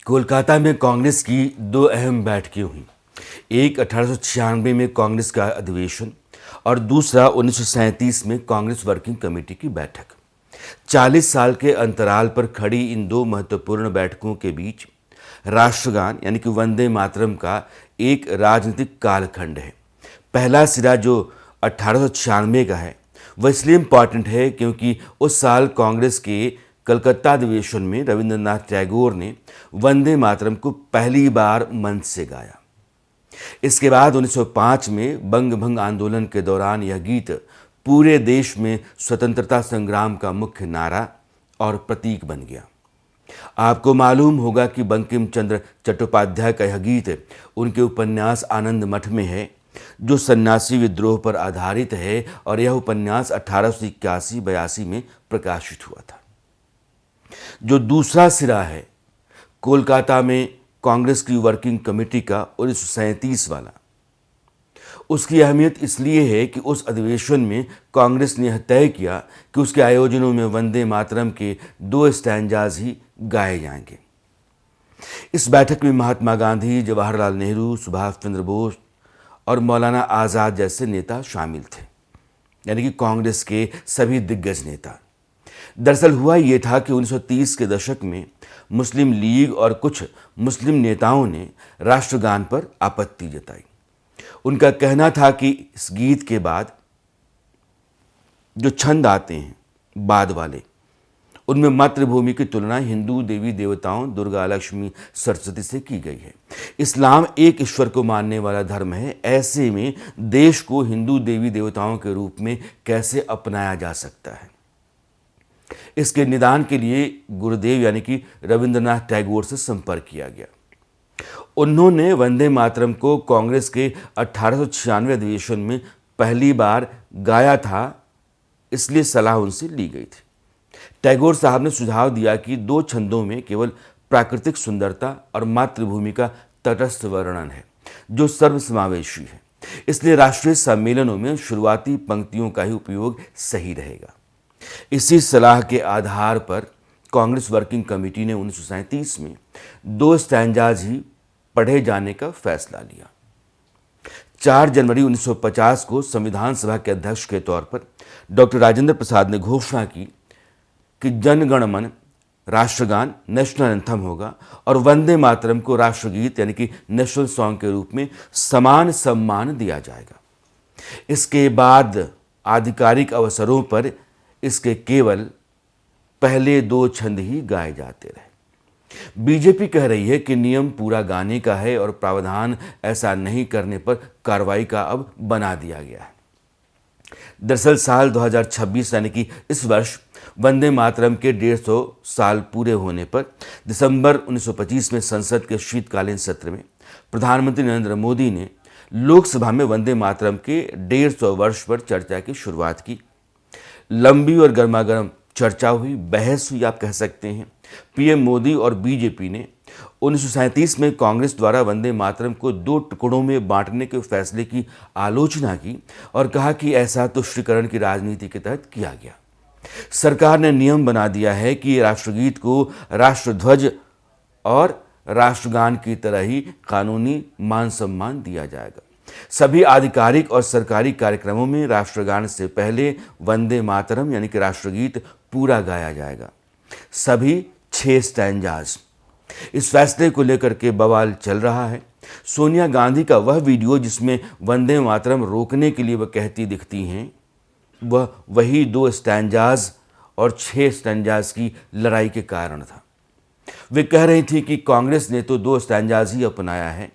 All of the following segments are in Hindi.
कोलकाता में कांग्रेस की दो अहम बैठकें हुई। एक 1896 में कांग्रेस का अधिवेशन और दूसरा 1937 में कांग्रेस वर्किंग कमेटी की बैठक। 40 साल के अंतराल पर खड़ी इन दो महत्वपूर्ण बैठकों के बीच राष्ट्रगान यानी कि वंदे मातरम का एक राजनीतिक कालखंड है। पहला सिरा जो 1896 का है वह इसलिए इम्पॉर्टेंट है क्योंकि उस साल कांग्रेस के कलकत्ता अधिवेशन में रविंद्रनाथ टैगोर ने वंदे मातरम को पहली बार मंच से गाया। इसके बाद 1905 में बंग भंग आंदोलन के दौरान यह गीत पूरे देश में स्वतंत्रता संग्राम का मुख्य नारा और प्रतीक बन गया। आपको मालूम होगा कि बंकिम चंद्र चट्टोपाध्याय का यह गीत उनके उपन्यास आनंद मठ में है, जो सन्यासी विद्रोह पर आधारित है और यह उपन्यास 1881-82 में प्रकाशित हुआ था। जो दूसरा सिरा है कोलकाता में कांग्रेस की वर्किंग कमेटी का 1937 वाला, उसकी अहमियत इसलिए है कि उस अधिवेशन में कांग्रेस ने यह तय किया कि उसके आयोजनों में वंदे मातरम के 2 स्टैंजाज ही गाए जाएंगे। इस बैठक में महात्मा गांधी, जवाहरलाल नेहरू, सुभाष चंद्र बोस और मौलाना आज़ाद जैसे नेता शामिल थे, यानी कि कांग्रेस के सभी दिग्गज नेता। दरअसल हुआ ये था कि 1930 के दशक में मुस्लिम लीग और कुछ मुस्लिम नेताओं ने राष्ट्रगान पर आपत्ति जताई। उनका कहना था कि इस गीत के बाद जो छंद आते हैं बाद वाले, उनमें मातृभूमि की तुलना हिंदू देवी देवताओं दुर्गा, लक्ष्मी, सरस्वती से की गई है। इस्लाम एक ईश्वर को मानने वाला धर्म है, ऐसे में देश को हिंदू देवी देवताओं के रूप में कैसे अपनाया जा सकता है। इसके निदान के लिए गुरुदेव यानी कि रविंद्रनाथ टैगोर से संपर्क किया गया। उन्होंने वंदे मातरम को कांग्रेस के 1896 अधिवेशन में पहली बार गाया था, इसलिए सलाह उनसे ली गई थी। टैगोर साहब ने सुझाव दिया कि 2 छंदों में केवल प्राकृतिक सुंदरता और मातृभूमि का तटस्थ वर्णन है जो सर्वसमावेशी है, इसलिए राष्ट्रीय सम्मेलनों में शुरुआती पंक्तियों का ही उपयोग सही रहेगा। इसी सलाह के आधार पर कांग्रेस वर्किंग कमेटी ने 1937 में 2 स्टैंजाज ही पढ़े जाने का फैसला लिया। 4 जनवरी 1950 को संविधान सभा के अध्यक्ष के तौर पर डॉक्टर राजेंद्र प्रसाद ने घोषणा की कि जन गण मन राष्ट्रगान नेशनल एंथम होगा और वंदे मातरम को राष्ट्रगीत यानी कि नेशनल सॉन्ग के रूप में समान सम्मान दिया जाएगा। इसके बाद आधिकारिक अवसरों पर इसके केवल पहले 2 छंद ही गाए जाते रहे। बीजेपी कह रही है कि नियम पूरा गाने का है और प्रावधान ऐसा नहीं करने पर कार्रवाई का अब बना दिया गया है। दरअसल साल 2026 यानी कि इस वर्ष वंदे मातरम के 150 साल पूरे होने पर दिसंबर 1925 में संसद के शीतकालीन सत्र में प्रधानमंत्री नरेंद्र मोदी ने लोकसभा में वंदे मातरम के 150 वर्ष पर चर्चा की शुरुआत की। लंबी और गर्मागर्म चर्चा हुई, बहस हुई आप कह सकते हैं। पीएम मोदी और बीजेपी ने 1937 में कांग्रेस द्वारा वंदे मातरम को 2 टुकड़ों में बांटने के फैसले की आलोचना की और कहा कि ऐसा तुष्टीकरण की राजनीति के तहत किया गया। सरकार ने नियम बना दिया है कि राष्ट्रगीत को राष्ट्रध्वज और राष्ट्रगान की तरह ही कानूनी मान सम्मान दिया जाएगा। सभी आधिकारिक और सरकारी कार्यक्रमों में राष्ट्रगान से पहले वंदे मातरम यानी कि राष्ट्रगीत पूरा गाया जाएगा, सभी 6 स्टैंजाज। इस फैसले को लेकर के बवाल चल रहा है। सोनिया गांधी का वह वीडियो जिसमें वंदे मातरम रोकने के लिए वह कहती दिखती हैं, वह वही 2 स्टैंजाज और 6 स्टैंजाज की लड़ाई के कारण था। वे कह रही थी कि कांग्रेस ने तो 2 स्टैंजाज ही अपनाया है,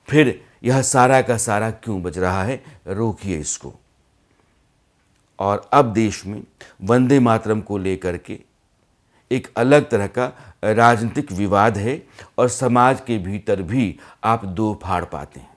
फिर यह सारा का सारा क्यों बज रहा है, रोकिए इसको। और अब देश में वंदे मातरम को लेकर के एक अलग तरह का राजनीतिक विवाद है और समाज के भीतर भी आप 2 फाड़ पाते हैं।